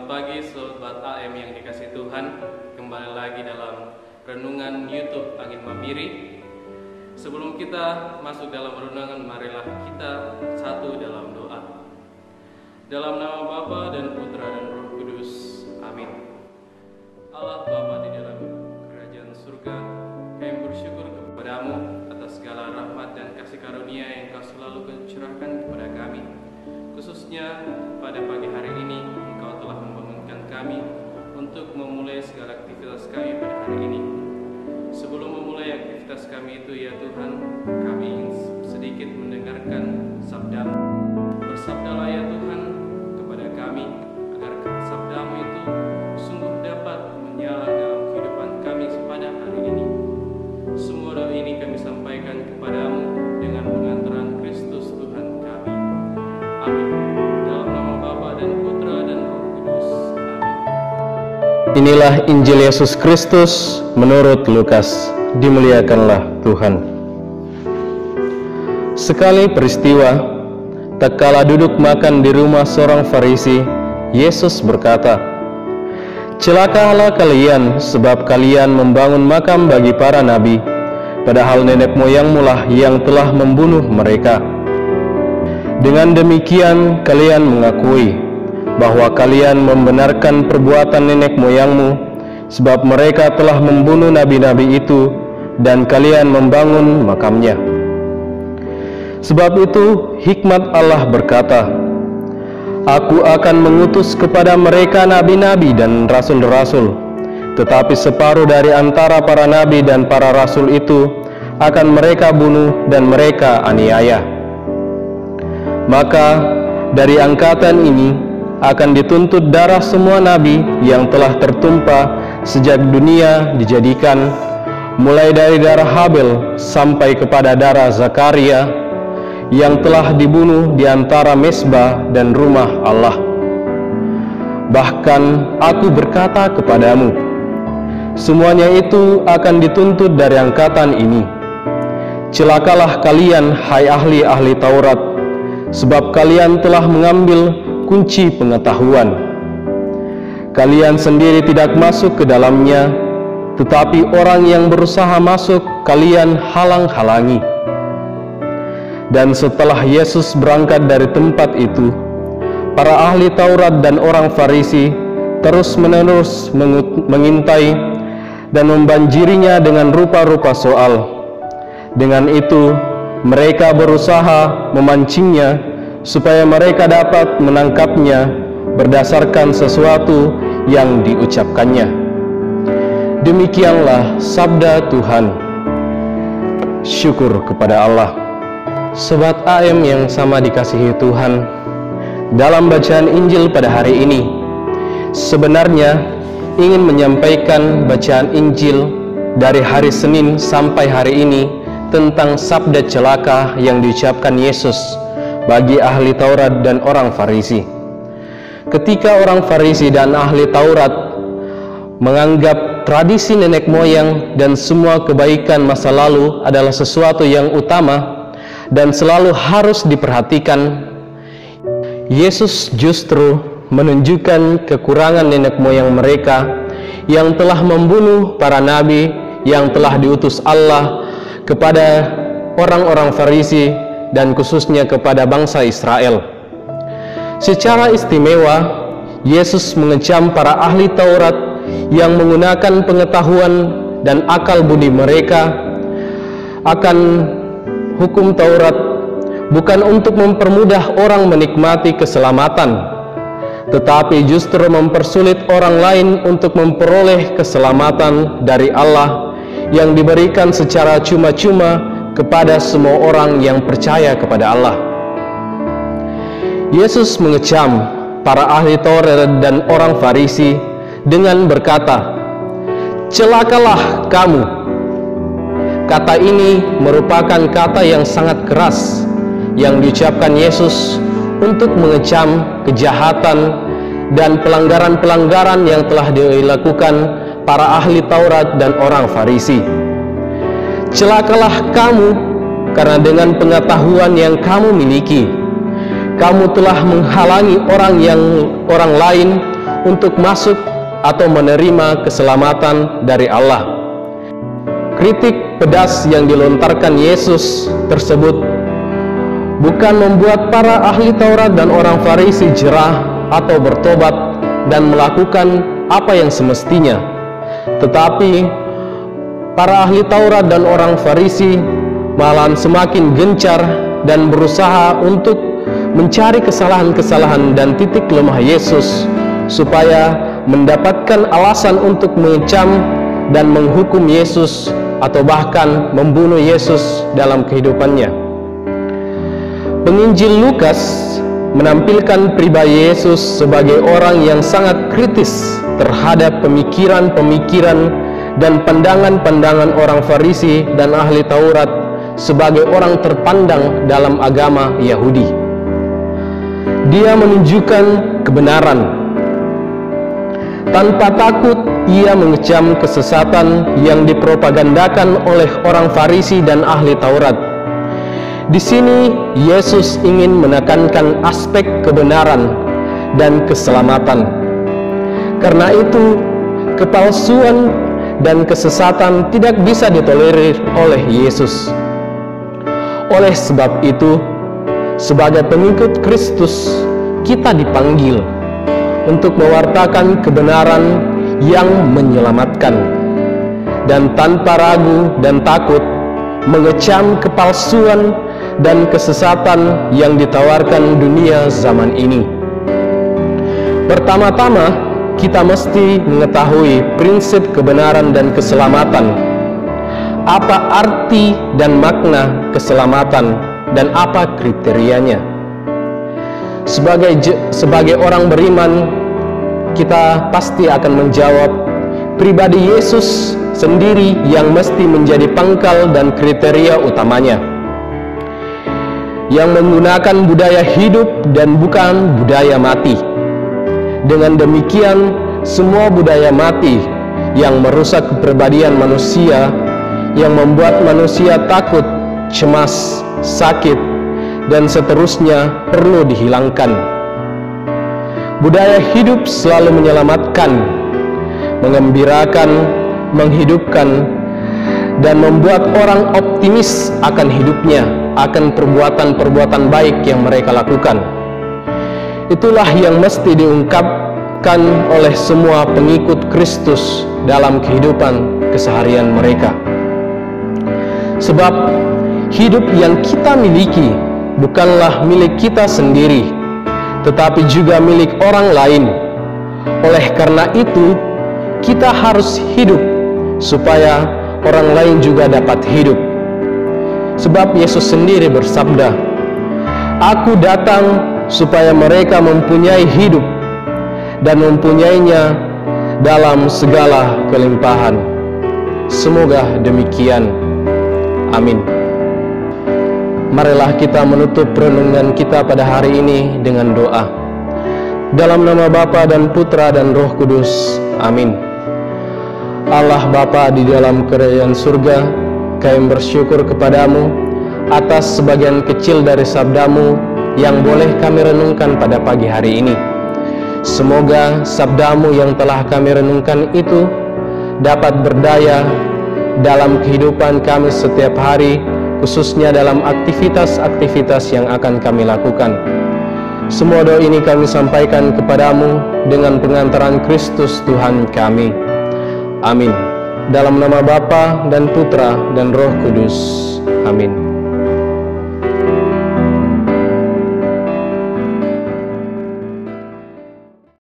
Selamat pagi Sobat AM yang dikasih Tuhan. Kembali lagi dalam renungan YouTube Angin Mamiri. Sebelum kita masuk dalam renungan, marilah kita satu dalam doa. Dalam nama Bapa dan Putra dan Roh Kudus. Amin. Allah Bapa di dalam kerajaan surga, kami bersyukur kepadamu atas segala rahmat dan kasih karunia yang Kau selalu curahkan kepada kami. Khususnya pada pagi hari ini, Engkau telah membangunkan kami untuk memulai segala aktivitas kami pada hari ini. Sebelum memulai aktivitas kami itu, ya Tuhan, kami ingin sedikit mendengarkan sabda-Mu. Bersabdalah ya Tuhan kepada kami, agar sabda-Mu itu sungguh dapat menyala dalam kehidupan kami pada hari ini. Semua doa ini kami sampaikan kepadamu dengan pengantaran Kristus Tuhan kami. Amin. Dalam nama Bapa dan Putra dan Roh Kudus. Amin. Inilah Injil Yesus Kristus menurut Lukas. Dimuliakanlah Tuhan. Sekali peristiwa, tak kala duduk makan di rumah seorang Farisi, Yesus berkata, "Celakalah kalian, sebab kalian membangun makam bagi para nabi, padahal nenek moyangmu lah yang telah membunuh mereka. Dengan demikian kalian mengakui bahwa kalian membenarkan perbuatan nenek moyangmu, sebab mereka telah membunuh nabi-nabi itu, dan kalian membangun makamnya. Sebab itu hikmat Allah berkata, Aku akan mengutus kepada mereka nabi-nabi dan rasul-rasul, tetapi separuh dari antara para nabi dan para rasul itu akan mereka bunuh dan mereka aniaya. Maka dari angkatan ini akan dituntut darah semua nabi yang telah tertumpah sejak dunia dijadikan, mulai dari darah Habel sampai kepada darah Zakaria yang telah dibunuh di antara mezbah dan rumah Allah. Bahkan aku berkata kepadamu, semuanya itu akan dituntut dari angkatan ini. Celakalah kalian, hai ahli-ahli Taurat, sebab kalian telah mengambil kunci pengetahuan. Kalian sendiri tidak masuk ke dalamnya, tetapi orang yang berusaha masuk kalian halang-halangi." Dan setelah Yesus berangkat dari tempat itu, para ahli Taurat dan orang Farisi terus-menerus mengintai dan membanjirinya dengan rupa-rupa soal. Dengan itu mereka berusaha memancingnya supaya mereka dapat menangkapnya berdasarkan sesuatu yang diucapkannya. Demikianlah sabda Tuhan. Syukur kepada Allah. Sobat AM yang sama dikasihi Tuhan, dalam bacaan Injil pada hari ini, sebenarnya ingin menyampaikan bacaan Injil dari hari Senin sampai hari ini tentang sabda celaka yang diucapkan Yesus bagi ahli Taurat dan orang Farisi. Ketika orang Farisi dan ahli Taurat menganggap tradisi nenek moyang dan semua kebaikan masa lalu adalah sesuatu yang utama dan selalu harus diperhatikan, Yesus justru menunjukkan kekurangan nenek moyang mereka yang telah membunuh para nabi yang telah diutus Allah kepada orang-orang Farisi dan khususnya kepada bangsa Israel. Secara istimewa, Yesus mengecam para ahli Taurat yang menggunakan pengetahuan dan akal budi mereka akan hukum Taurat bukan untuk mempermudah orang menikmati keselamatan, tetapi justru mempersulit orang lain untuk memperoleh keselamatan dari Allah yang diberikan secara cuma-cuma kepada semua orang yang percaya kepada Allah. Yesus mengecam para ahli Taurat dan orang Farisi dengan berkata, "Celakalah kamu." Kata ini merupakan kata yang sangat keras yang diucapkan Yesus untuk mengecam kejahatan dan pelanggaran-pelanggaran yang telah dilakukan para ahli Taurat dan orang Farisi. Celakalah kamu, karena dengan pengetahuan yang kamu miliki, kamu telah menghalangi orang lain untuk masuk atau menerima keselamatan dari Allah. Kritik pedas yang dilontarkan Yesus tersebut bukan membuat para ahli Taurat dan orang Farisi jerah atau bertobat dan melakukan apa yang semestinya, tetapi para ahli Taurat dan orang Farisi malahan semakin gencar dan berusaha untuk mencari kesalahan-kesalahan dan titik lemah Yesus supaya mendapatkan alasan untuk mengecam dan menghukum Yesus atau bahkan membunuh Yesus dalam kehidupannya. Penginjil Lukas menampilkan pribadi Yesus sebagai orang yang sangat kritis terhadap pemikiran-pemikiran dan pandangan-pandangan orang Farisi dan ahli Taurat sebagai orang terpandang dalam agama Yahudi. Dia menunjukkan kebenaran. Tanpa takut, ia mengecam kesesatan yang dipropagandakan oleh orang Farisi dan ahli Taurat. Di sini, Yesus ingin menekankan aspek kebenaran dan keselamatan. Karena itu, kepalsuan dan kesesatan tidak bisa ditolerir oleh Yesus. Oleh sebab itu, sebagai pengikut Kristus, kita dipanggil untuk mewartakan kebenaran yang menyelamatkan, dan tanpa ragu dan takut mengecam kepalsuan dan kesesatan yang ditawarkan dunia zaman ini. Pertama-tama, kita mesti mengetahui prinsip kebenaran dan keselamatan. Apa arti dan makna keselamatan dan apa kriterianya? Sebagai orang beriman, kita pasti akan menjawab pribadi Yesus sendiri yang mesti menjadi pangkal dan kriteria utamanya, yang menggunakan budaya hidup dan bukan budaya mati. Dengan demikian, semua budaya mati yang merusak kepribadian manusia, yang membuat manusia takut, cemas, sakit, dan seterusnya perlu dihilangkan. Budaya hidup selalu menyelamatkan, mengembirakan, menghidupkan, dan membuat orang optimis akan hidupnya, akan perbuatan-perbuatan baik yang mereka lakukan. Itulah yang mesti diungkapkan oleh semua pengikut Kristus dalam kehidupan keseharian mereka. Sebab hidup yang kita miliki bukanlah milik kita sendiri, tetapi juga milik orang lain. Oleh karena itu, kita harus hidup supaya orang lain juga dapat hidup. Sebab Yesus sendiri bersabda, "Aku datang supaya mereka mempunyai hidup dan mempunyainya dalam segala kelimpahan." Semoga demikian. Amin. Marilah kita menutup renungan kita pada hari ini dengan doa. Dalam nama Bapa dan Putra dan Roh Kudus. Amin. Allah Bapa di dalam kerajaan surga, kami bersyukur kepadamu atas sebagian kecil dari sabdamu yang boleh kami renungkan pada pagi hari ini. Semoga sabdamu yang telah kami renungkan itu dapat berdaya dalam kehidupan kami setiap hari, khususnya dalam aktivitas-aktivitas yang akan kami lakukan. Semua doa ini kami sampaikan kepadamu dengan pengantaran Kristus Tuhan kami. Amin. Dalam nama Bapa dan Putra dan Roh Kudus. Amin.